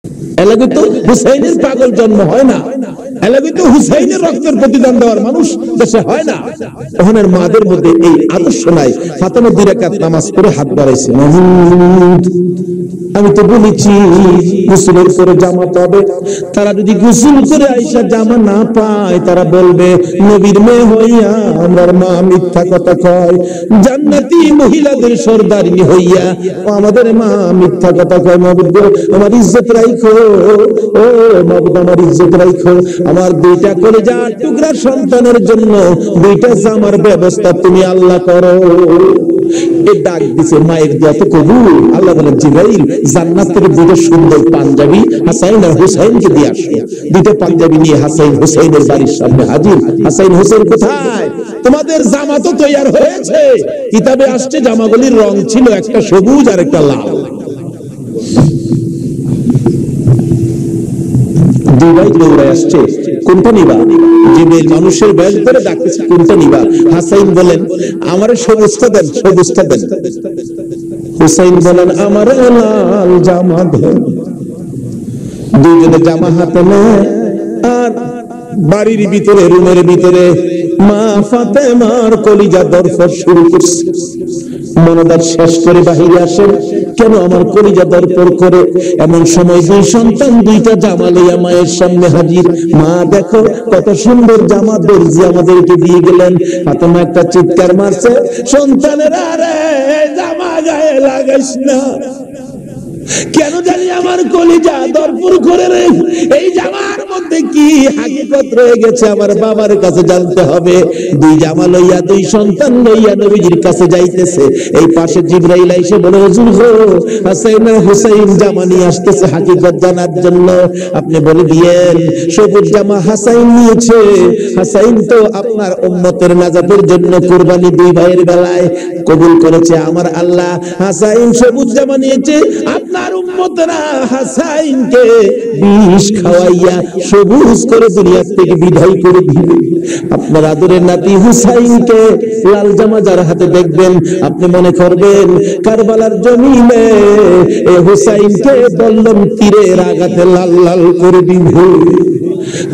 এলাকায় তো হুসাইনের পাগল জন্ম হয় না, এলাকায় তো হুসাইনের রক্তের প্রতিদান দেওয়ার মানুষ দেশে হয় না। ওখানের মাদের মধ্যে এই আদর্শ নাই। ফাতেমা 2 রাকাত নামাজ পড়ে হাত বাড়াইছে, আমি তো বলেছি গোসলের করে জামা পাবে। তারা যদি গোসল করে আইসা জামা না পায়, তারা বলবে নবীর মেয়ে হইয়া আমার মা মিথ্যা কথা কয়, জান্নাতি মহিলাদের সর্দারিনী হইয়া আমাদের মা মিথ্যা কথা কয়। মাবুদ আমার ইজ্জত রাখো, ও মাবুদ আমার ইজ্জত রাখো। আমার 2টা কলিজার টুকরা সন্তানের জন্য 2টা জামার ব্যবস্থা তুমি আল্লাহ করো। এই ডাক দিছে মায়ের দোয়া তো কবুল। আল্লাহ বলেন জিবরাইল জান্নাত থেকে 2টা সুন্দর পাঞ্জাবি হাসাইন আর হুসাইনকে দিয়ে আসো। 2টা পাঞ্জাবি নিয়ে হাসাইন হুসাইনের বাড়ির সামনে হাজির। হাসাইন হুসাইন কোথায়? তোমাদের জামা তো তৈরি হয়েছে। কিতাবে আসছে জামাগুলির রং ছিল একটা সবুজ আর একটা লাল। 2 ভাই দৌড়ে আসছে, কোনটা নিবা? জিবরাইল মানুষের বেশ ধরে ডাকতেছে, কোনটা নিবা? হাসাইন বলেন আমারে সবুজটা দেন, সবুজটা দেন। হুসাইন বলেন আমারে লাল জামা দেন। 2 জনে জামা হাতে নেয় আর বাড়ির ভিতরে রুমের ভিতরে মা ফাতেমার কলিজা দরফর শুরু করছে। মনোদার শেষ করে বাহিরে আসেন, কেন আমার কলিজা দরপর করে? এমন সময় 2 সন্তান 2টা জামা লইয়া মায়ের সামনে হাজির। মা দেখো কত সুন্দর জামা দর্জি আমাদেরকে দিয়ে গেলেন। ফাতেমা একটা চিৎকার মারছে, সন্তানেরা রে জামা গায়ে লাগাইস না, কেন জানি আমার কলিজা দরপুর করে রে। এই জামার মধ্যে কি হাকিকত রয়ে গেছে আমার বাবার কাছে জানতে হবে। 2 জামা লইয়া 2 সন্তান লইয়া নবীজির কাছে যাইতেছে। এই পাশে জিবরাইল এসে বলে হুজুর গো হাসাইন আর হুসাইন জামা নিয়ে আসতেছে হাকিকত জানার জন্য। আপনি বলে দিয়েন সবুজ জামা হাসাইন নিয়েছে। হাসাইন তো আপনার উম্মতের নাজাতের জন্য কুরবানি 2 ভাইয়ের বেলায় কবুল করেছে আমার আল্লাহ। হাসাইন সবুজ জামা নিয়েছে, আপনার উম্মতরা হাসাইনকে বিষ খাওয়াইয়া সবুজ করে দুনিয়া থেকে বিদায় করে দিবে। আপনার আদরের নাতি হুসাইনকে লাল জামা যার হাতে দেখবেন, আপনি মনে করবেন কারবালার জমিনে এই হুসাইনকে বললাম তীরের আঘাতে লাল লাল করে দিবে।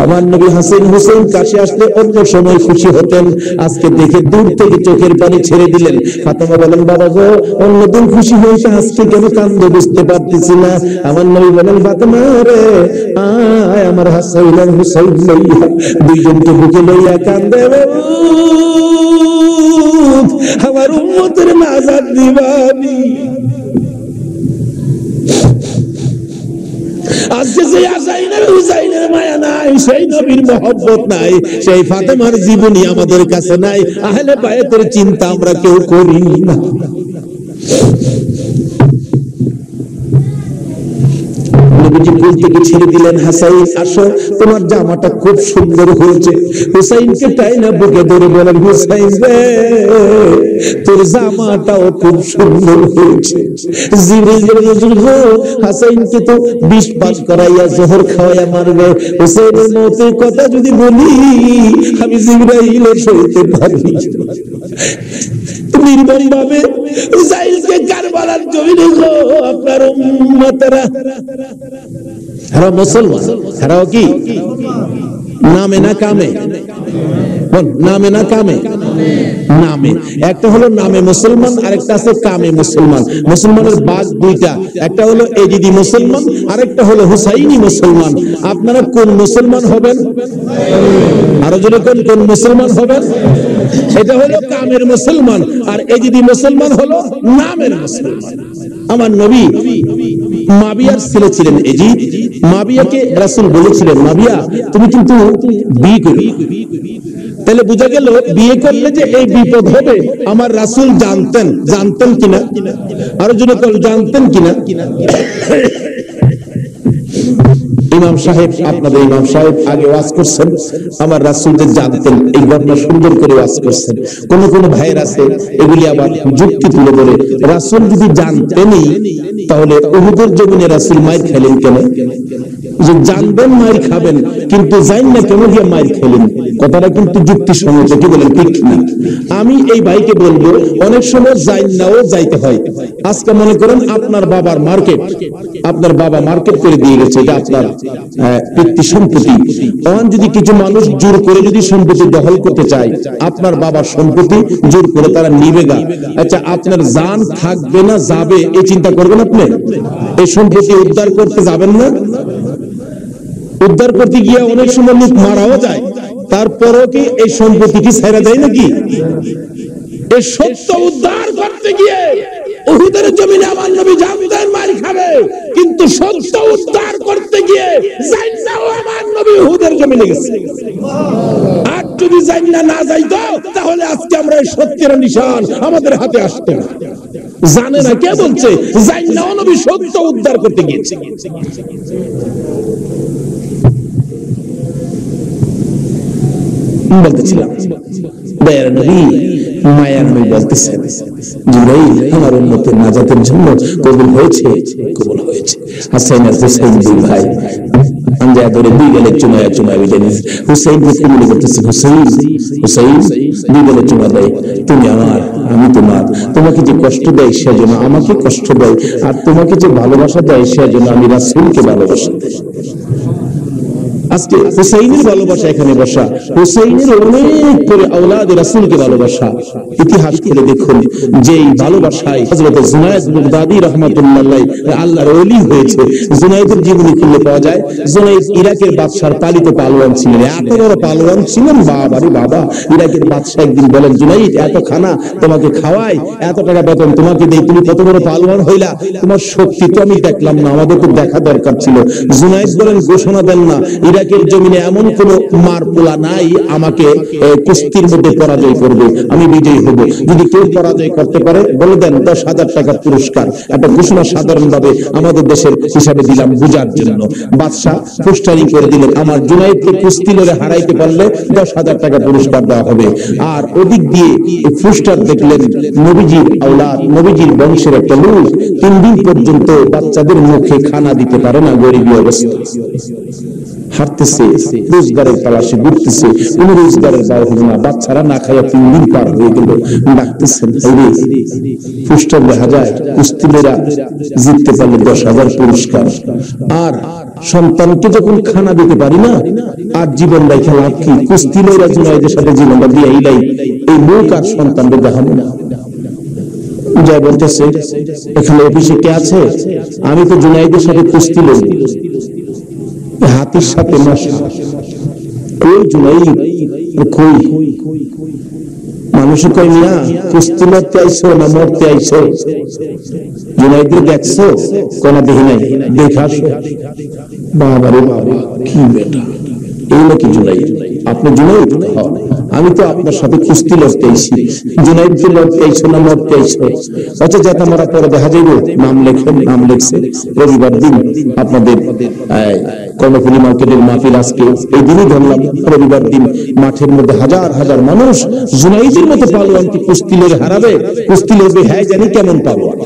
আমার নবী হাসান হুসাইন কাছে আসলে অন্য সময় খুশি হতেন, আজকে দেখে দূর থেকে চোখের পানি ছেড়ে দিলেন। ফাতেমা বলেন বাবা গো অন্যদিন খুশি হয়েছে, আজকে কেন কান্দো বুঝতে পারতেছি না। আমার নবী বলেন ফাতেমা রে আয় আমার হাসান আর হুসাইন লইয়া 2 জনকে বুকে লইয়া কান্দে, আমার উম্মতের নাজাত দিবানি। আজকে যে হাসাইনের হুসাইনের মায়া নাই, সেই নবীর মহব্বত নাই, সেই ফাতেমার জীবনী আমাদের কাছে নাই, আহলে বায়তের চিন্তা আমরা কেউ করি না। নবীজি কোল থেকে ছেড়ে দিলেন, হাসাইন আসো তোমার জামাটা খুব সুন্দর হয়েছে। হুসাইনকে তাই না বুকে ধরে বলেন হুসাইন রে তোর জামাটাও খুব সুন্দর হয়েছে। জিবরাইল হুজুর গো হাসাইনকে তো 20 পাস করাইয়া জোহর খাওয়াইয়া মারবে, হুসাইনের মৌতের কথা যদি বলি আমি জিবরাইলের সইতে পারি। নির্মম ভাবে হুসাইনকে কারবালার জমিনে গো আপনার উম্মতরা, এরা মুসলমান, এরাও কি নামে না কামে? নামে না কামে? নামে। একটা হলো নামে মুসলমান, আরেকটা আছে কামে মুসলমান। মুসলমানের ভাগ 2টা, একটা হলো এজিদি মুসলমান, আরেকটা হলো হুসাইনি মুসলমান। আপনারা কোন মুসলমান হবেন? আরো জোরে কোন কোন মুসলমান হবেন? এটা হলো কামের মুসলমান, আর এজিদি মুসলমান হলো নামের মুসলমান। আমার নবী মাবিয়ার ছেলে ছিলেন এজিদ। মাবিয়াকে রাসূল বলেছিলেন মাবিয়া তুমি কিন্তু বিয়ে করো। তাহলে বোঝা গেল বিয়ে করলে যে এই বিপদ হবে আমার রাসূল জানতেন। জানতেন কিনা? আরো যদি জানতেন কিনা? ইমাম সাহেব, আপনাদের ইমাম সাহেব আগে ওয়াজ করছেন, আমার রাসূল যে জানতেন এই ঘটনা সুন্দর করে ওয়াজ করছেন। কোন কোন ভাইয়ের আছে এগুলি আবার যুক্তি তুলে বলে রাসূল যদি জানতেনই তাহলে উহুদের জমিনে রাসূল মাইর খেলেন কেন? যে জানবেন মাইর খাবেন কিন্তু জান না কেন গিয়ে মাইর খেলেন, কথাটা কিন্তু যুক্তিসঙ্গত, কি বলেন ঠিক না? আমি এই ভাইকে বলবো অনেক সময় যাই নাও যাইতে হয়। আজকে মনে করেন আপনার বাবার মার্কেট, আপনার বাবা মার্কেট করে দিয়ে গেছে, এটা আপনার পিতৃ সম্পত্তি। তখন যদি কিছু মানুষ জোর করে যদি সম্পত্তি দখল করতে চায়, আপনার বাবার সম্পত্তি জোর করে তারা নিবে গা, আচ্ছা আপনার জান থাকবে না যাবে এই চিন্তা করবেন আপনি? এই সম্পত্তি উদ্ধার করতে যাবেন না? উদ্ধার করতে গিয়ে অনেক সময় লোক মারাও যায়, তারপরও কি এই সম্পত্তি কি ছেড়ে যায় নাকি? এই সত্য উদ্ধার করতে গিয়ে উহুদের জমিনে আমার নবী জানতেন মার খাবে, কিন্তু সত্য উদ্ধার করতে গিয়ে জান্নাও আমার নবী উহুদের জমিনে গেছে। আর যদি জান্না না যাইতো তাহলে আজকে আমরা এই সত্যের নিশান আমাদের হাতে আসতো না। জানে না কে বলছে? জান্নাও নবী সত্য উদ্ধার করতে গিয়েছে। বলতেছিলাম দয়ার নবী মায়ার নবী বলতেছেন, জিবরাইল আমার উম্মতের নাজাতের জন্য কবুল হয়েছে, কবুল হয়েছে। হাসান আর হুসাইন দুই ভাই আঞ্জা ধরে দুই গেলে চুমায়া চুমায়া বিদায় নিয়েছে। হুসাইন কবুল করতেছে, হুসাইন হুসাইন দুই গেলে চুমা দেয়, তুমি আমার আমি তোমার। তোমাকে যে কষ্ট দেয় সেজন্য আমাকে কষ্ট দেয়, আর তোমাকে যে ভালোবাসা দেয় সেজন্য আমি রাসূলকে ভালোবাসা দেয়। আজকে হুসাইনের ভালোবাসা এখানে বসা, হুসাইনের অনেক করে আওলাদ রাসূলকে ভালোবাসা। ইতিহাস করে দেখুন যে এই ভালোবাসায় হযরত জুনায়েদ বাগদাদী রাহমাতুল্লাহ আলাইহি আল্লাহর ওলি হয়েছে। জুনায়েদের জীবনী খুললে পাওয়া যায় জুনায়েদ ইরাকের বাদশার পালিত পালোয়ান ছিলেন, এত বড় পালোয়ান ছিলেন, বাবারে বাবা। ইরাকের বাদশা একদিন বলেন, জুনায়েদ এত খানা তোমাকে খাওয়াই, এত টাকা বেতন তোমাকে দেই, তুমি কত বড় পালোয়ান হইলা, তোমার শক্তি তো আমি দেখলাম না, আমাদের তো দেখা দরকার ছিল। জুনায়েদ বলেন, ঘোষণা দেন না ইরাকের জমিনে এমন কোন মারপোলা নাই আমাকে কুস্তির মধ্যে পরাজয় করবে, আমি বিজয়ী হব। যদি কেউ পরাজয় করতে পারে বলে দেন 10,000 টাকা পুরস্কার। একটা ঘোষণা সাধারণভাবে আমাদের দেশের হিসাবে দিলাম বুঝার জন্য। বাদশা পুস্টারিং করে দিলেন, আমার জুনায়েদকে কুস্তি লড়ে হারাইতে পারলে 10,000 টাকা পুরস্কার দেওয়া হবে। আর ওদিক দিয়ে পুস্টার দেখলেন নবীজির আওলাদ, নবীজির বংশের একটা লোক 3 দিন পর্যন্ত বাচ্চাদের মুখে খানা দিতে পারে না, গরিবী অবস্থা, হাঁটতেছে, রোজগারের তালাশে ঘুরতেছে, কোন রোজগারের দাও হলো না, বাচ্চারা না খাইয়া 3 দিন পার হয়ে গেল। ডাকতেছেন, পুস্টার দেখা যায় কুস্তিলেরা জিততে পারলে 10,000 পুরস্কার। আর সন্তানকে যখন খানা দিতে পারি না, আর জীবন রাখা লাভ কি? কুস্তিলেরা জুনায়েদের সাথে জীবনটা দিয়ে এই মুখ আর সন্তানদের দেখাবো না। যা বলতেছে এখানে অফিসে কে আছে? আমি তো জুনায়েদের সাথে কুস্তি লড়ি, হাতির সাথে মশা, কই জুনায়েদ কই? মানুষ কই মিয়া কুস্তি লড়তে আইছো না মরতে আইছো? জুনায়েদকে দেখছো? কোনা দেখি নাই, দেখাছো। বাবারে বাবা, কি বেটা, এই নাকি জুনায়েদ? আপনি জুনায়েদ? আমি তো আপনার সাথে কুস্তি লড়তে আইছি। জুনায়েদকে লড়তে আইছো না মরতে আইছো? আচ্ছা যাতে আমরা পরে দেখা যাইব। নাম লেখেন, নাম লিখছে। রবিবার দিন আপনাদের কর্ণফুলী মার্কেটের মাহফিল, আজকে এই দিনই ধরলাম রবিবার দিন মাঠের মধ্যে হাজার হাজার মানুষ জুনায়েদের মতো পালোয়ানকে কুস্তি লড়ে হারাবে, কুস্তি লড়বে। হ্যাঁ জানি কেমন পালোয়ান।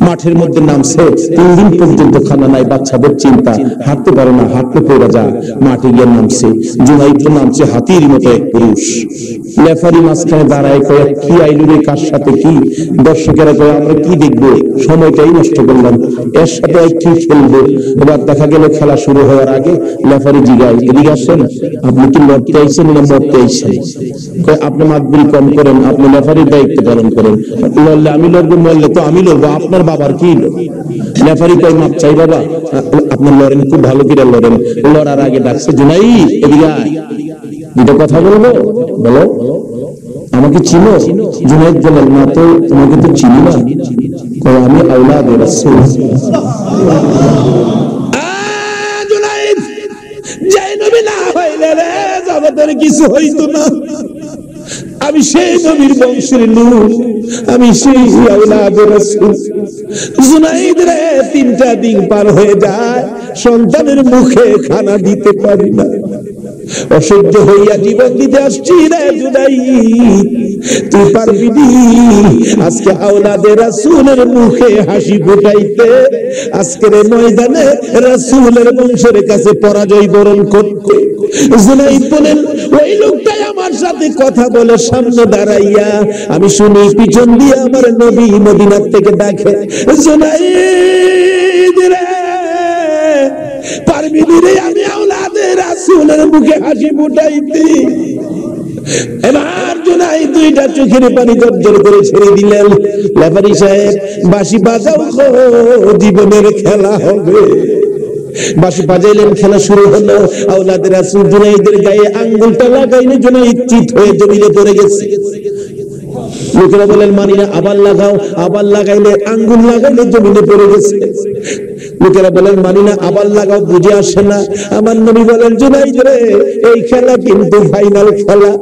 মাঠের মধ্যে নামছে, 3 দিন পর্যন্ত খানা নাই, বাচ্চাদের চিন্তা, হাঁটতে পারে না, হাঁটতে পড়ে যা, মাঠে গিয়ে নামছে। জুনায়েদ নামছে হাতির মতো এক পুরুষ। লেফারি মাঝখানে দাঁড়ায়, কয়ে কি আইলু রে, কার সাথে কি? দর্শকেরা কয়ে আমরা কি দেখবো, সময়টাই নষ্ট করলাম, এর সাথে কি খেলবো? এবার দেখা গেল খেলা শুরু হওয়ার আগে লেফারি জিগায়, এদিকে আসেন, আপনি কি লড়তে আইছেন না মরতে আইছেন? আপনি মাতবুরি কম করেন, আপনি লেফারির দায়িত্ব পালন করেন। লড়লে আমি লড়বো, মরলে তো আমি লড়বো, আপনার বাবার কি? লেফারি কয় মাপ চাই বাবা, আপনার লড়েন, খুব ভালো করে লড়েন। লড়ার আগে ডাকছে, জুনায়েদ এদিকে আয়, দুটো কথা বলবো, বলো, আমাকে চিনো? জুনায়েদ বলেন, না তো, তোমাকে তো চিনি না। কয় আমি আওলাদ রাসূল। জুনায়েদ, যে নবী না হইলে রে জগতের কিছু হইতো না। আমি সেই নবীর বংশের লোক, আমি সেই আওলাদ রাসূল। জুনায়েদ রে 3টা দিন পার হয়ে যায়, সন্তানের মুখে খানা দিতে পারি না। অসহ্য হইয়া জীবন দিতে আসছি রে জুনাইদ, তুই পারবি নি আজকে আওলাদে রাসূলের মুখে হাসি ফুটাইতে, আজকের ময়দানে রাসূলের বংশের কাছে পরাজয় বরণ করতে? জুনাইদ বলেন, ওই লোকটাই আমার সাথে কথা বলে সামনে দাঁড়াইয়া, আমি শুনি পিছন দিয়ে আমার নবী মদিনার থেকে ডাকে, জুনাইদ রে, পারবি নি রে আমি আওলাদে রাসূলের মুখে হাসি ফুটাইতে? এবার জুনাইদ দুইটা চোখের পানি জর্জর করে ছেড়ে দিলেন। লেফারি সাহেব, বাঁশি বাজাও গো, জীবনের খেলা হবে। বাঁশি বাজাইলেন, খেলা শুরু হলো। আওলাদে রাসূল জুনাইদের গায়ে আঙ্গুলটা লাগাইলে জুনাইদ চিত হয়ে জমিনে পড়ে গেছে। লোকেরা বলেন, মানি না, আবার লাগাও। আবার লাগাইলে, আঙ্গুল লাগাইলে জমিনে পড়ে গেছে। লোকেরা বলেন, মানি না, আবার লাগাও, বুঝে আসে না। আমার নবী বলেন, জুনাইদ রে, এই খেলা কিন্তু ফাইনাল খেলা।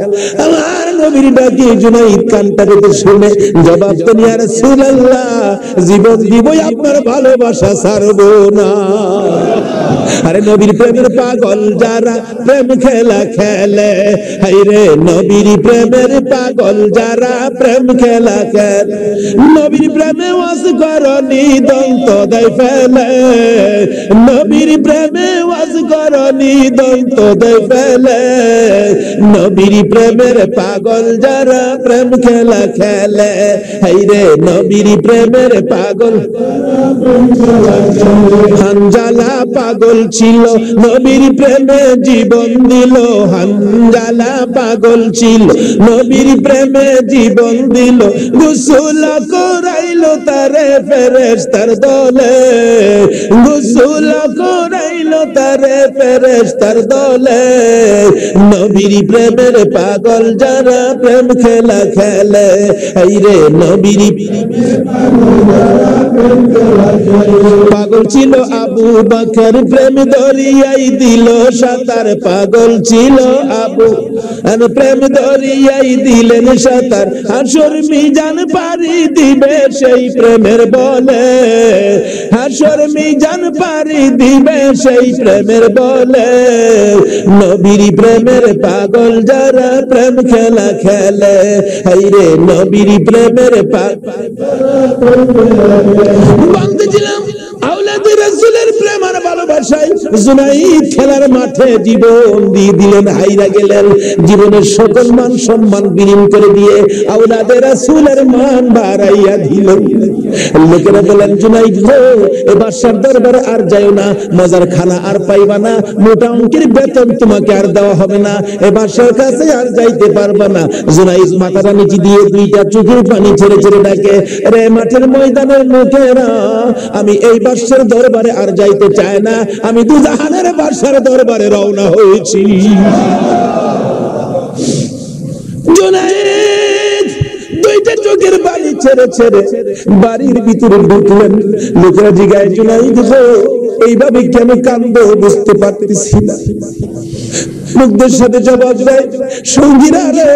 আমার নবীর ডাকে জুনাইদ কানটা পেতে শুনে জবাব দেন, ইয়া রাসূলুল্লাহ, জীবন দিবই, আপনার ভালোবাসা ছাড়বো না। আরে নবীর প্রেমের পাগল যারা প্রেম খেলা খেলে, হায়রে নবীর প্রেমের পাগল যারা প্রেম খেলা খেলে, নবীর প্রেমে ওয়াজ করনি দন্ত দেয় ফেলে, নবীর প্রেমে ওয়াজ করনি দন্ত দেয় ফেলে, নবীর প্রেমের পাগল যারা প্রেম খেলা খেলে, হায়রে নবীর প্রেমের পাগল। হানজালা পাগল ছিল, নবীর প্রেমে জীবন দিল। হানজালা পাগল ছিল, নবীর প্রেমে জীবন দিল। গোসল করাইল তারে ফেরেশতার দলে, গোসল করাইল তারে ফেরেশতার দলে, নবীর প্রেমের পাগল যারা প্রেম খেলা খেলে, হায়রে নবীর পাগল ছিল আবু বকর, প্রেম দরিয়াই দিল সাঁতার। পাগল ছিল আবু, প্রেম দরিয়াই দিলেন সাঁতার। হাসর মিজান পারি দিবে সেই প্রেমের বলে, হাসর মিজান পারি দিবে সেই প্রেমের বলে, নবীর প্রেমের পাগল যারা প্রেম খেলা খেলে, হায়রে নবীর প্রেমের বলতেছিলাম আওলাদে রাসূলের প্রেম আর ভালোবাসায় জুনাইদ খেলার মাঠে জীবন দিয়ে দিলেন, হাইরা গেলেন। জীবনের সকল মান সম্মান বিলীন করে দিয়ে আওলাদে রাসূলের মান বাড়াইয়া দিলেন। লোকেরা বলেন, জুনাইদ গো, এ বাদশার দরবারে আর যাও না, মজার খানা আর পাইবা না, মোটা অঙ্কের বেতন তোমাকে আর দেওয়া হবে না, এ বাদশার কাছে আর যাইতে পারবা না। জুনাইদ মাথাটা নিচে দিয়ে দুইটা চোখের পানি ছেড়ে ছেড়ে ডাকে, রে মাঠের ময়দানের লোকেরা, আমি এই বাদশার দরবারে আর যাইতে চাই না, আমি দুজাহানের বাদশার দরবারে রওনা হয়েছি। জুনাইদ দুইটা চোখের পানি ছেড়ে ছেড়ে বাড়ির ভিতরে ঢুকলেন। লোকেরা জিজ্ঞাসা, জুনাইদ গো, এইভাবে কেন কান্দো বুঝতে পারতেছি না। মুগ্ধের সাথে জবাব দেয়, সঙ্গীরা রে,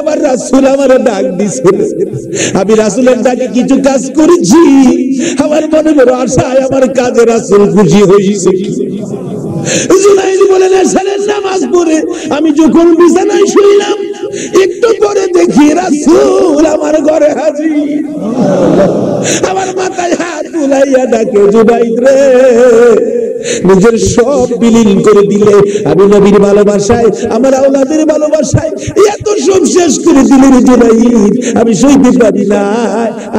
আমার রাসূল আমারে ডাক দিছে, আমি রাসূলের ডাকে কিছু কাজ করেছি, আমার মনে বড় আশায় আমার কাজে রাসূল খুশি হয়েছে। জুনাইদ বলেন, এশারের নামাজ পড়ে আমি যখন বিছানায় শুইলাম, একটু পরে দেখি রাসূল আমার ঘরে হাজির। আমার মাথায় হাত বুলাইয়া ডাকে, জুনাইদ রে, নিজের সব বিলীন করে দিলে, আমি নবীর ভালোবাসায়, আমার আওলাদের ভালোবাসায় এত সব শেষ করে দিলে রে জুনাইদ, আমি সইতে পারি না।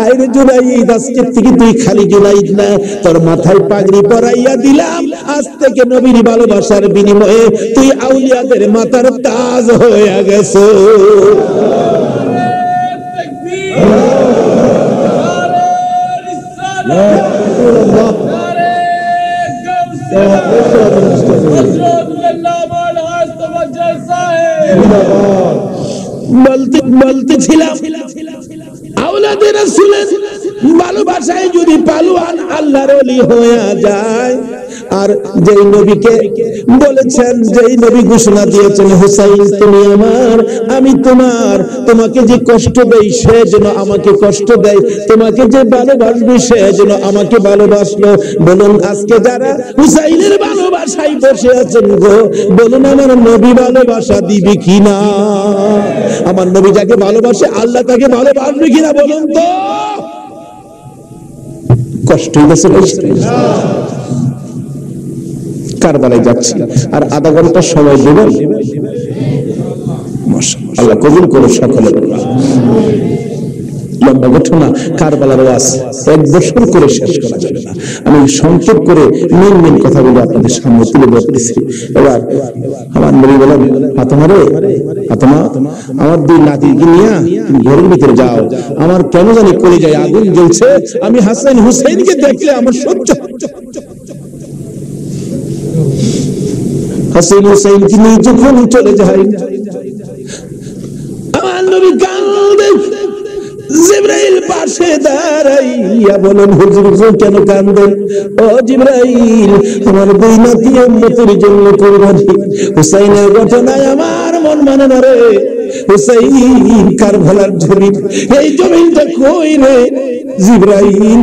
আরে জুনাইদ, আজকের থেকে তুই খালি জুনাইদ না, তোর মাথায় পাগড়ি পরাইয়া দিলাম, আজ থেকে নবীর ভালোবাসার বিনিময়ে তুই আউলিয়াদের মাথার তাজ হয়ে গেছো। বলতেছিলাম আওলাদে রাসূলের ভালোবাসায় যদি পালোয়ান আল্লাহর ওলি হয়ে যায়, আর যেই নবীকে বলেছেন, যেই নবী ঘোষণা দিয়েছেন হুসাইন তুমি আমার, আমি তোমার, তোমাকে যে কষ্ট দেই সে যেন আমাকে কষ্ট দেয়, তোমাকে যে ভালোবাসবে সে যেন আমাকে ভালোবাসলো। বলুন আজকে যারা হুসাইনের ভালোবাসায় বসে আছেন গো, বলুন আমার নবী ভালোবাসা দিবে কিনা? আমার নবী যাকে ভালোবাসে আল্লাহ তাকে ভালোবাসবে কিনা বলুন তো? কষ্ট হয়েছে কারবালায় যাচ্ছি, আর আধা ঘন্টা সময় দেবেন, আল্লাহ কবুল করে সকলের। লম্বা ঘটনা, কারবালার ওয়াজ 1 বছর করে শেষ করা যাবে না। আমি সংক্ষেপ করে মেন কথাগুলো আপনাদের সামনে তুলে ধরতেছি। এবার আমার নবী বলেন, ফাতেমা রে, ফাতেমা আমার 2 নাতিকে নিয়ে তুমি ঘরের ভিতরে যাও, আমার কেন জানি কলিজায় আগুন জ্বলছে, আমি হাসান হুসাইনকে দেখলে আমার সহ্য। হাসান হুসাইনকে নিয়ে যখন চলে যায়, আমার নবী কাঁদে। জিবরাইল পাশে দাঁড়াইয়া বলেন, হুজুর কেন কাঁদেন? ও জিবরাইল, আমার 2 নাতি উম্মতের জন্য কুরবানি। হুসাইনের ঘটনায় আমার মন মানে না রে। হুসাইন কারবালার জমিন, এই জমিনটা কই রে জিবরাইল?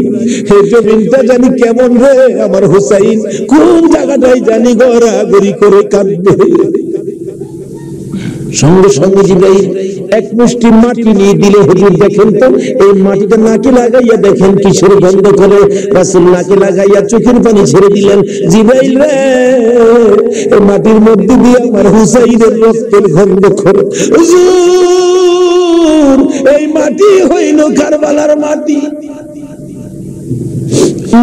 এই জমিনটা জানি কেমন রে? আমার হুসাইন কোন জায়গাটাই জানি গড়াগড়ি করে কাঁদবে। সঙ্গে সঙ্গে জিবরাইল 1 মুষ্টি মাটি নিয়ে দিলে, হুজুর দেখেন তো এই মাটিটা নাকে লাগাইয়া দেখেন কিসের গন্ধ করে। রাসূল নাকে লাগাইয়া চোখের পানি ছেড়ে দিলেন। জিবরাইল রে, এই মাটির মধ্যে দিয়ে আমার হুসাইনের রক্তের গন্ধ করে। হুজুর এই মাটি হইল কারবালার মাটি।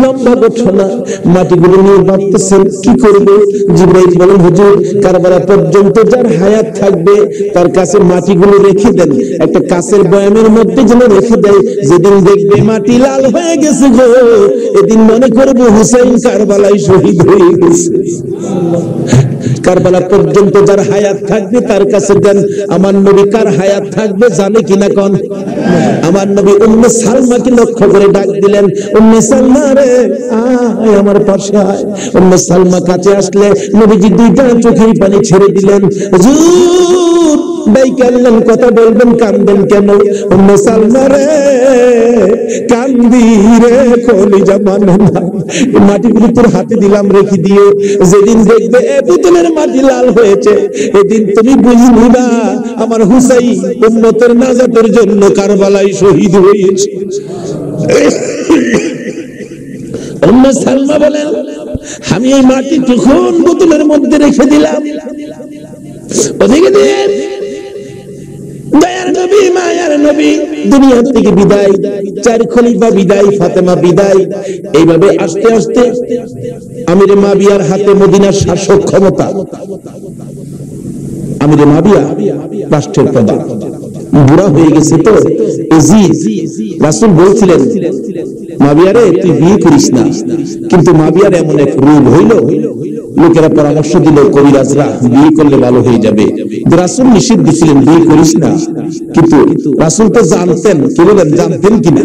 লম্বা ঘটনা, মাটিগুলো নিয়ে ভাবতেছেন কি করবে। জিবরাইল বলেন, হুজুর কারবালা পর্যন্ত যার হায়াত থাকবে তার কাছে মাটিগুলো রেখে দেন, একটা কাঁচের বয়ামের মধ্যে যেন রেখে দেয়। যেদিন দেখবে মাটি লাল হয়ে গেছে গো, এদিন মনে করবে হুসাইন কারবালায় শহীদ হয়ে গেছে। কারবালা পর্যন্ত যার হায়াত থাকবে তার কাছে দেন। আমার নবী কার হায়াত থাকবে জানে কিনা কোন? আমার নবী উম্মে সালমাকে লক্ষ্য করে ডাক দিলেন, উম্মে সালমা রে আয় আমার পাশে আয়। উম্মে সালমা কাছে আসলে নবীজি 2টা চোখের পানি ছেড়ে দিলেন। হুজুর ডাইকে আনলেন, কথা বলবেন, কাঁদবেন কেন? উম্মে সালমা রে কান্দি রে, কলিজা মানে না, মাটিগুলো তোর হাতে দিলাম রেখে দিও। যেদিন দেখবে এ বোতলের মাটি লাল হয়েছে, এদিন তুমি বুঝে নিবা আমার হুসাইন উম্মতের নাজাতের জন্য কারবালায় শহীদ হয়েছে। উম্মে সালমা বলেন, আমি এই মাটি তখন বোতলের মধ্যে রেখে দিলাম। ওদিকে দিন দয়ার নবী, মায়ার নবী দুনিয়া থেকে বিদায়, 4 খলিফা বিদায়, ফাতেমা বিদায়। এইভাবে আস্তে আস্তে আমিরে মাবিয়ার হাতে মদিনার শাসক ক্ষমতা। আমিরে মাবিয়া রাষ্ট্রের প্রধান, বুড়া হয়ে গেছে তো এজিদ। রাসূল বলছিলেন, মাবিয়ারে তুই বিয়ে করিস না। কিন্তু মাবিয়ার এমন এক রূপ হইল, লোকেরা পরামর্শ দিল কবিরাজরা বিয়ে করলে ভালো হয়ে যাবে। রাসূল নিষেধ দিছিলেন বিয়ে করিস না, কিন্তু রাসূল তো জানতেন, কি বলেন জানতেন কিনা,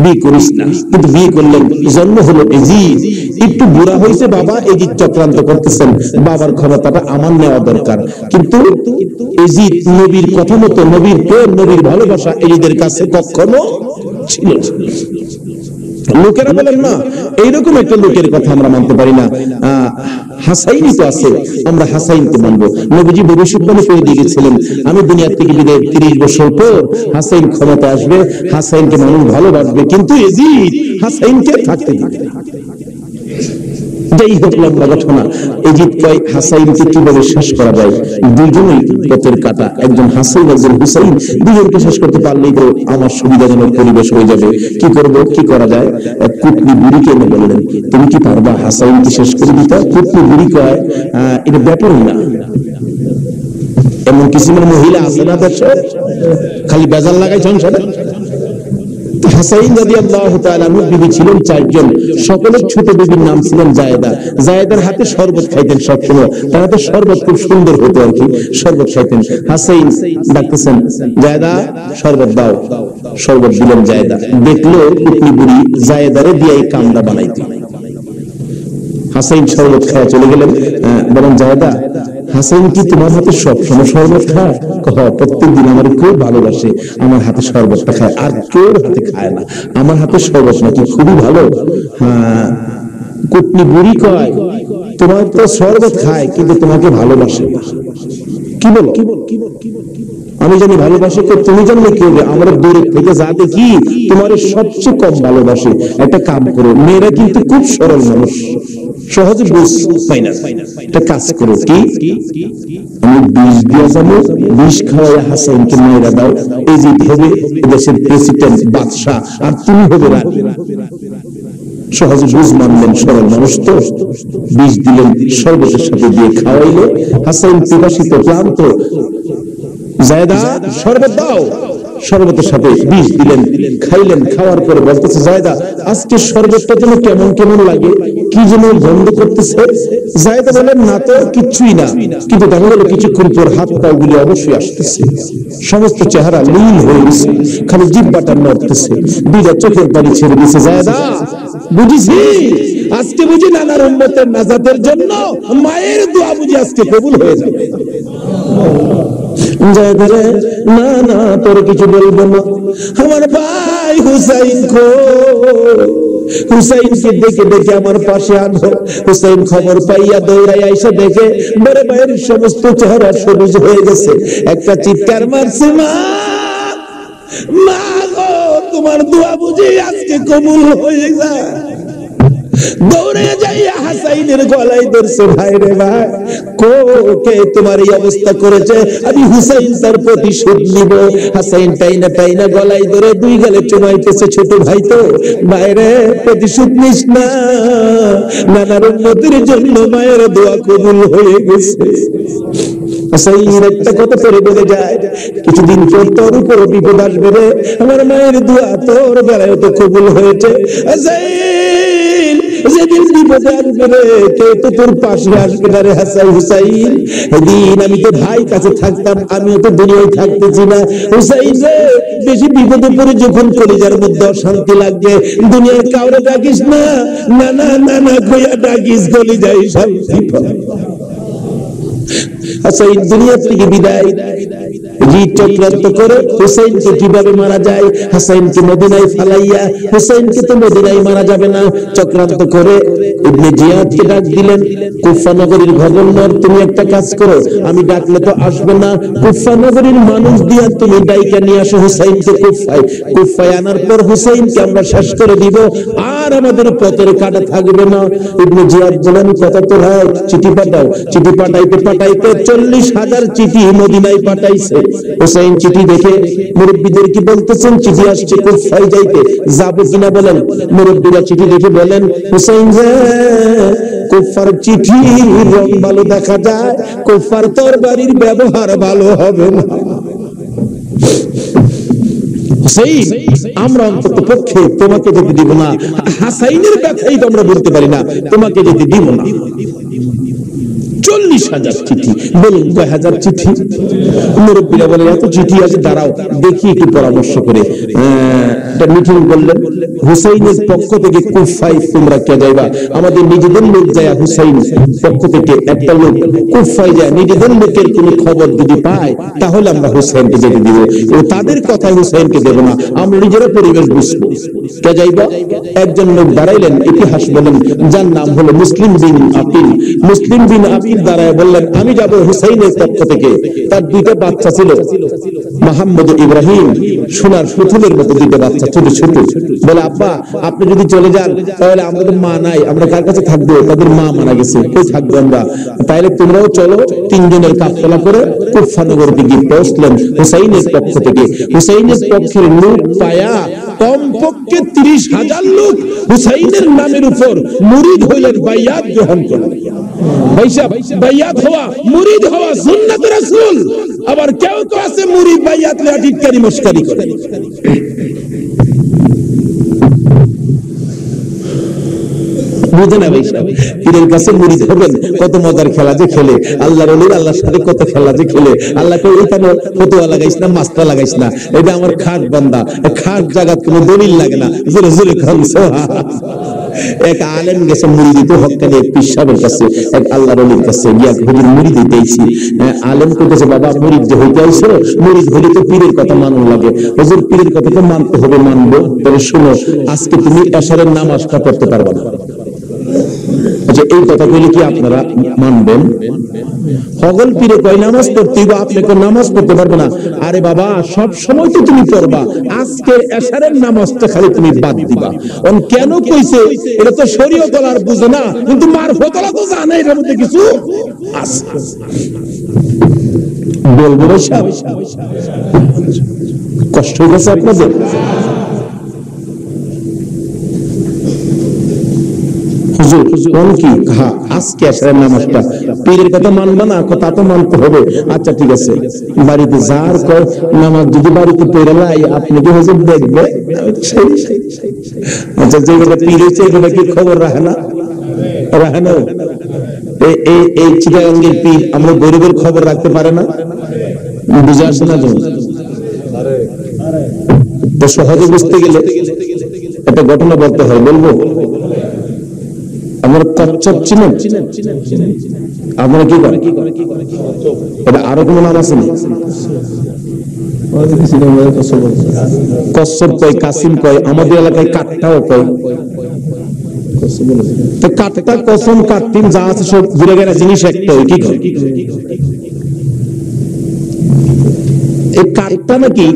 বিয়ে করিস না। কিন্তু বিয়ে করলেন, জন্ম হলো এজিদ। একটু বুড়া হয়েছে বাবা, এজিদ চক্রান্ত করতেছেন, বাবার ক্ষমতাটা আমার নেওয়া দরকার। কিন্তু এজিদ নবীর কথা মতো, নবীর প্রেম, নবীর ভালোবাসা এজিদের কাছে কখনো ছিল না। লোকেরা বলেন না, এইরকম একটা লোকের কথা আমরা মানতে পারি না, হাসাইনই তো আছে, আমরা হাসাইনকে মানবো। নবীজি ভবিষ্যৎবাণী করে দিয়ে গেছিলেন, আমি দুনিয়া থেকে বিদায় 30 বছর পর হাসাইন ক্ষমতা আসবে, হাসাইনকে মানুষ ভালোবাসবে, কিন্তু এজিদ হাসাইনকে থাকতে দিবে না। যাই হোক লম্বা ঘটনা, এজিদ কয় হাসাইনকে কিভাবে শেষ করা যায়। দুইজনই পথের কাটা, একজন হাসাইন একজন হুসাইন, দুজনকে শেষ করতে পারলেই তো আমার সুবিধাজনক পরিবেশ হয়ে যাবে। কি করব, কি করা যায়? এক কুটনি বুড়িকে এনে বললেন, তুমি কি পারবা হাসাইনকে শেষ করে দিতে? কুটনি বুড়ি কয়, এটা ব্যাপারই না। এমন কিছু মহিলা আছে না দেশে, খালি বেজাল লাগাই সংসারে। হাসাইন রাদিয়াল্লাহু তাআলা আনহু বিবি ছিলেন 4 জন, সকলের ছোট বিবির নাম ছিলেন জায়েদা। জায়েদার হাতে শরবত খাইতেন সবসময়, তার হাতে শরবত খুব সুন্দর হতো আর কি, শরবত খাইতেন। হাসাইন ডাকতেছেন, জায়েদা শরবত দাও। শরবত দিলেন জায়েদা। দেখলো কুটনি বুড়ি জায়েদারে দিয়ে কামড়া বানাইতে। হাসাইন শরবত খাওয়া চলে গেলেন। বলেন জায়দা, হাসাইন কি তোমার হাতে সবসময় শরবত খায়? প্রত্যেকদিন আমার খুব ভালোবাসে, আমার হাতে শরবতটা খায়, আর কেউ হাতে খায় না, আমার হাতে শরবত নাকি খুবই ভালো। হ্যাঁ, কুটনি বুড়ি কয় তোমার তো শরবত খায় কিন্তু তোমাকে ভালোবাসে। কি বলো? আমি জানি ভালোবাসে তো, তুমি জানলে কি হবে? আমরা দূরে থেকে যা দেখি তোমার সবচেয়ে কম ভালোবাসে। একটা কাম করো, মেয়েরা কিন্তু খুব সরল মানুষ, সহজে বুঝ পাই না, একটা কাজ করো, কি আমি বিষ দিয়ে যাবো, বিষ খাওয়াই হাসাইনকে মেয়েরা দাও, এই যে হবে দেশের প্রেসিডেন্ট বাদশাহ, আর তুমি হবে রানী। সহজে বুঝ মানলেন, সরল মানুষ তো। বিষ দিলেন, শরবতের সাথে দিয়ে খাওয়াইলো। হাসাইন পিপাসিত ক্লান্ত, জায়দা শরবত দাও, শরবতের সাথে বিষ দিলেন, খাইলেন। খাওয়ার পরে বলতেছে জায়দা আজকে শরবতটা যেন কেমন কেমন লাগে, কি যেন গন্ধ করতেছে। জায়দা বলেন না তো, কিচ্ছুই না, কিন্তু দেখা গেল কিছুক্ষণ পর হাত পা গুলি অবশ্যই আসতেছে, সমস্ত চেহারা নীল হয়ে গেছে, খালি জিহ্বাটা নড়তেছে, দুইটা চোখের পানি ছেড়ে দিছে। জায়দা বুঝিছি, আজকে বুঝি নানার উম্মতের নাজাতের জন্য মায়ের দোয়া বুঝি আজকে কবুল হয়ে যাবে। না না, তোর কিছু বলবো না, আমার ভাই হুসাইন হুসাইনকে দেখে দেখে আমার পাশে আনো। হুসাইন খবর পাইয়া দৌড়াই আইসা দেখে বড় ভাইয়ের সমস্ত চেহারা সবুজ হয়ে গেছে। একটা চিৎকার মারছে, মা মা গো, তোমার দোয়া বুঝি আজকে কবুল হয়ে যায়। দৌড়ে যাইয়া হাসাইনের গলায় ধরছে, ভাই রে ভাই, কে তোমার এই অবস্থা করেছে? আমি হুসাইন তার প্রতিশোধ নিব। হাসাইন টাইনা টাইনা গলায় ধরে দুই গালে চুমাইতেছে, ছোট ভাই তো, ভাইরে প্রতিশোধ নিস না, নানার উম্মতের জন্য মায়ের দোয়া কবুল হয়ে গেছে। হাসাইন একটা কথা করে বলে যায়, কিছুদিন পর তোর উপর বিপদ আসবে রে, আমার মায়ের দোয়া তোর বেলায় তো কবুল হয়েছে। হাসাইন যেদিন বিপদে আসবে রে, কেউ তো তোর পাশে আসবে না রে হাসাইন। হুসাইন এদিন আমি তো ভাই কাছে থাকতাম, আমিও তো দুনিয়ায় থাকতেছি না। হুসাইন রে, বেশি বিপদে পড়ে যখন কলিজার মধ্যে অশান্তি লাগবে, দুনিয়ার কাউরে ডাকিস না, না না না না কইয়া ডাকিস, কলিজায় শান্তি পায়। হাসাইন দুনিয়া থেকে বিদায়, চক্রান্ত করে হুসাইনকে কিভাবে মারা যায়, হাসাইনকে মদিনায় ফালাইয়া, হুসাইনকে তো মদিনায় মারা যাবে না, চক্রান্ত করে ইবনে জিয়াদকে ডাক দিলেন, কুফা নগরীর গভর্নর, তুমি একটা কাজ করো, আমি ডাকলে তো আসবে না, কুফা নগরীর মানুষ দিয়া তুমি ডাইকা নিয়ে আসো হুসাইনকে কুফায়। কুফায় আনার পর হুসাইনকে আমরা শেষ করে দিব, আর আমাদের পথের কাটা থাকবে না। ইবনে জিয়াদ বলেন, কথা তো হয়, চিঠি পাঠাও। চিঠি পাঠাইতে পাঠাইতে 40,000 চিঠি মদিনায় পাঠাইছে। হুসাইন চিঠি দেখে মুরব্বীদের কি বলতেছেন, চিঠি আসছে কুফায় যাইতে, যাবো কিনা বলেন। মুরব্বীরা চিঠি দেখে বলেন, হুসাইন যে কুফার চিঠি রং ভালো দেখা যায়, কুফার তরবারির ব্যবহার ভালো হবে না। আমরা অন্তত পক্ষে তোমাকে যেতে দিব না, হাসাইনের ব্যথাই তো আমরা বলতে পারি না, তোমাকে যেতে দিব না। 40,000 চিঠি, বলুন কয় হাজার চিঠি? মুরব্বীরা বলে এত চিঠি আছে, দাঁড়াও দেখি একটু পরামর্শ করে। একটা মিটিং করলেন, হুসাইনের পক্ষ থেকে কুফায় তোমরা কে যাইবা? আমাদের নিজেদের লোক যায়, হুসাইন পক্ষ থেকে একটা লোক কুফায় যায়, নিজেদের লোকের কোনো খবর যদি পায় তাহলে আমরা হুসাইনকে যেতে দিব, তাদের কথায় হুসাইনকে দেব না, আমরা নিজেরা পরিবেশ বুঝবো। কে যাইবা? একজন লোক দাঁড়াইলেন, ইতিহাস বলেন, যার নাম হলো মুসলিম বিন আকিল। মুসলিম বিন আকিল দাঁড়ায় বললেন, আমি যাব হুসাইনের পক্ষ থেকে। তার দুইটা বাচ্চা ছিল, মোহাম্মদ ইব্রাহিম, সোনার পুতুলের মতো দুইটা বাচ্চা, ছোট ছোট। বলে, আব্বা আপনি যদি চলে যান তাহলে আমাদের মা নাই, আমরা কার কাছে থাকবো? তাদের মা মারা গেছে, কই থাকবো আমরা? তাইলে তোমরাও চলো। তিনজনের কাফেলা করে কুফা নগরীতে গিয়ে পৌঁছলেন হুসাইনের পক্ষ থেকে। হুসাইনের পক্ষের লোক পায়া কমপক্ষে 30,000 লোক হুসাইনের নামের উপর মুরিদ হইলেন, বাইয়াত গ্রহণ করলেন। বাইয়াত হওয়া, মুরিদ হওয়া সুন্নাত রাসূল। আবার কেউ তো আছে মুরিদ বাইয়াত লে টিটকারি মস্কারি করে। বুঝে না ভাই, পীরের কাছে মুরিদ হবেন, কত মজার খেলা যে খেলে, আল্লাহর ওলি আল্লাহর সাথে কত খেলা যে খেলে। আল্লাহকে ওইখানে ফতুয়া লাগাইস না, মাস্তা লাগাইস না, এটা আমার খাট বান্দা, খাট জায়গা কোনো দলিল লাগে না। জোরে জোরে খান সুবহানাল্লাহ। এক আলেম গেছে মুড়ি দিতে হক্কানি এক পীর সাহেবের কাছে, এক আল্লাহর ওলির কাছে গিয়া হুজুর মুড়ি দিতেইছি। আলেম কইতেছে বাবা মুড়ি যে হইতে আইছো, মুড়ি হইলে তো পীরের কথা মানন লাগে। হুজুর পীরের কথা তো মানতে হবে, মানবো। তবে শুনো, আজকে তুমি এশারের নামাজটা পড়তে পারবে না। আচ্ছা, এই কথা কইলে কি আপনারা মানবেন? হগল পীরে কয় নামাজ পড়তে হবে, আপনি কোন নামাজ পড়তে পারবে না। আরে বাবা, সব সময় তো তুমি পড়বা, আজকে এশারের নামাজটা খালি তুমি বাদ দিবা। কেন কইছে? এটা তো শরীয়ত আর বুঝে না, কিন্তু মারফতলা তো জানে এর মধ্যে কিছু আছে। বলবো সাহেব, কষ্ট হয়ে গেছে আপনাদের? হুজুর কোন কি আজকে এশারের নামাজটা পীরের কথা মানবা না? কথা তো মানতে হবে। আচ্ছা ঠিক আছে, বাড়িতে যার কয় নামাজ যদি বাড়িতে পড়ে নাই, আপনি কি হুজুর দেখবে? আচ্ছা, যেগুলো পীর হয়েছে এগুলো কি খবর রাখে না? রাখে না? এই চিটাগাঙ্গের পীর আমরা গরিবের খবর রাখতে পারে না? বুঝে আসে না? তো সহজে বুঝতে গেলে একটা ঘটনা বলতে হয়, বলবো? আমরা কচ্ছপ চিনেন? আপনারা কি করেন? এটা আরো কোন নাম আছে? কচ্ছপ কয়, কাসিম কয়, আমাদের এলাকায় কাঠটাও কয়। কাঠটা, কসম, কাটিম যা আছে সব ঘুরে গেলে জিনিস একটাই। কি কয়? এই কাঠটা নাকি,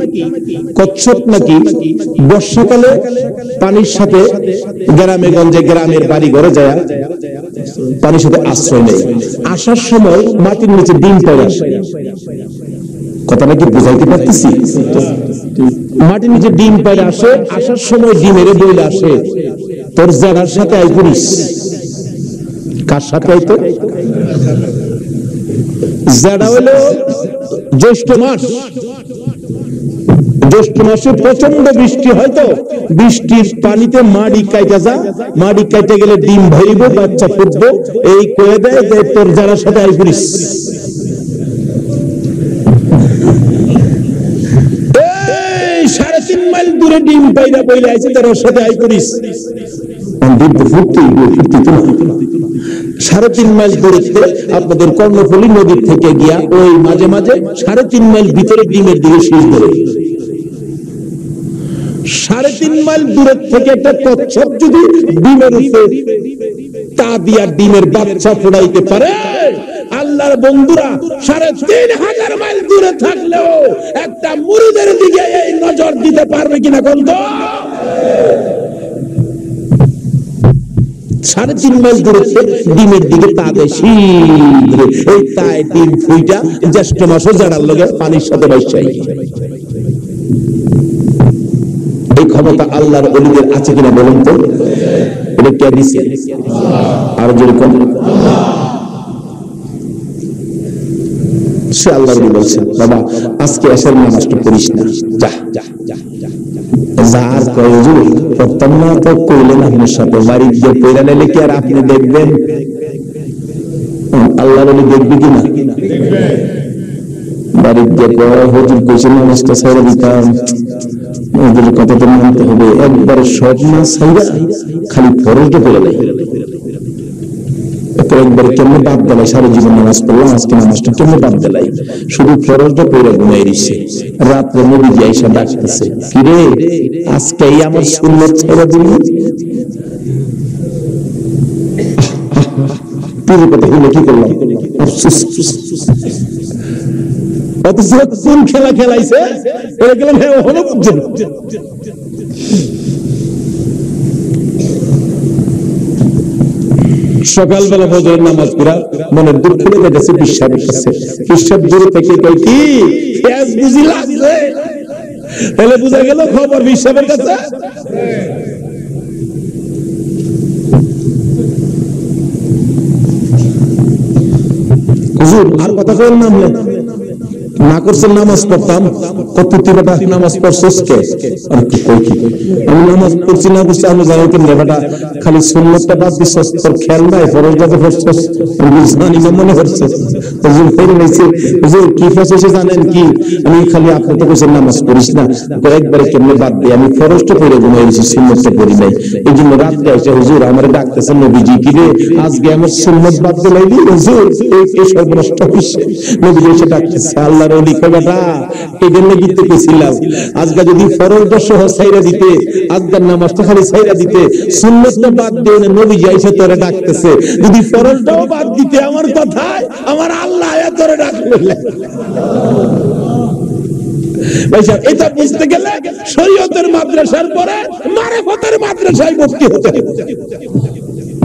কচ্ছপ নাকি বর্ষাকালে পানির সাথে গ্রামে গঞ্জে গ্রামের বাড়ি ঘরে যায় পানির সাথে আশ্রয় নেয়। আসার সময় মাটির নিচে ডিম পড়ে আসে। কথাটা কি বুঝাইতে পারতেছি? মাটির নিচে ডিম পড়ে আসে, আসার সময় ডিমের বইলে আসে তোর জায়গার সাথে আই করিস। কার সাথে আইতো? জায়গা হলো জ্যৈষ্ঠ মাস। জ্যৈষ্ঠ মাসে প্রচন্ড বৃষ্টি হয়তো, বৃষ্টির পানিতে মাড়ি কাইটা যা, মাড়ি কাইতে গেলে ডিম ভরিব, বাচ্চা ফুটবো, এই কয়ে দেয় যে তোর যারা সাথে আই করিস। 3.5 মাইল দূরে ডিম পাইরা বইলে আইছে, তার সাথে আই করিস। ডিম তো ফুটতেই, ফুটতে তো 3.5 মাইল দূরত্বে আপনাদের কর্ণফুলী নদীর থেকে গিয়া ওই মাঝে মাঝে 3.5 মাইল ভিতরে ডিমের দিকে শীষ ধরে। 3.5 মাইল দূরের থেকে একটা কচ্ছপ যদি ডিমের উপরে তা দিয়া ডিমের বাচ্চা ফোড়াইতে পারে, আল্লাহর বন্ধুরা 3,500 মাইল দূরে থাকলেও একটা মুরিদের দিকে এই নজর দিতে পারবে কিনা কোন? 3.5 মাইল দূরে ডিমের দিকে তা দেয় শীঘ্রে। এই তাই ডিম ফুইটা জ্যৈষ্ঠ মাসে জাড়ার লগে পানির সাথে বাইসাই। এই ক্ষমতা আল্লাহর ওলিদের আছে কিনা বলুন তো? এটা কে দিছে? আর যেরকম সে আল্লাহর ওলি বলছেন, বাবা আজকে এশার নামাজটা পড়িস না, যা যা যা যা। যার কয় হুজুর প্রথম না তো কইলেন আপনার সাথে, বাড়ি গিয়ে পয়রা নিলে কি আর আপনি দেখবেন? আল্লাহর ওলি দেখবে কিনা? বাড়ি গিয়ে কয় হুজুর কইছেন নামাজটা ছেড়ে দিতাম, ওদের কথা তো মানতে হবে। একবার সব না ছাইরা খালি ফরজটা পড়ে দেয়। একবার কেমনে বাদ দেয়, সারা জীবন নামাজ পড়লাম, আজকে নামাজটা কেমনে বাদ দেয়? শুধু ফরজটা পড়ে ঘুমাই দিচ্ছে। রাত্রে নবী আয়েশা ডাকতেছে, কিরে আজকে আমার সুন্নাত ছেড়ে দিলি? পুরো কথা হইলে কি করলাম? অথচ কোন খেলা খেলাইছে এটা গেলাম সকালবেলা ফজরের নামাজ পড়া মনের দুঃখ লেগে গেছে বিশ্বাসের কাছে। বিশ্বাস দূরে থেকে কই কি পেঁয়াজ বুঝি লাগছে, তাহলে বুঝা গেল খবর বিশ্বাসের কাছে। হুজুর আর কথা কইল নাম না করছেন নামাজ পড়তাম, কত তুই বেটা নামাজ পড়ছস কে? আর কি কই কি আমি নামাজ পড়ছি না করছি আমি জানি কেন রে বেটা, খালি সুন্নতটা বাদ দিছস, তোর খেয়াল নাই ফরজটাতে পড়ছস, আমি জানি না মনে করছস। হুজুর ফেরে নিছে, হুজুর কি ফসে জানেন কি, আমি খালি আপনি তো কইছেন নামাজ পড়িস না, তো একবারে কেমনে বাদ দিই, আমি ফরজটা পড়ে ঘুমাই গেছি, সুন্নতটা পড়ি নাই। এই জন্য রাত্রে এসে হুজুর আমারে ডাকতেছেন নবীজি কি রে আজকে আমার সুন্নত বাদ দিলাইলি হুজুর, এই সর্বনষ্ট হইছে। নবীজি এসে ডাকতেছে, আল্লাহর ওলি কই বেটা এই জন্য গিতে কইছিলাম আজকে যদি ফরজটা সহ ছাইরা দিতে, আজকের নামাজটা খালি ছাইরা দিতে, সুন্নতটা বাদ দিয়ে নবীজি এসে তোরে ডাকতেছে, যদি ফরজটাও বাদ দিতে আমার কথায় আমার আল্লাহ তোরে ডাকলো। এটা বুঝতে গেলে শরীয়তের মাদ্রাসার পরে মারিফতের মাদ্রাসায় ভর্তি হতে হবে।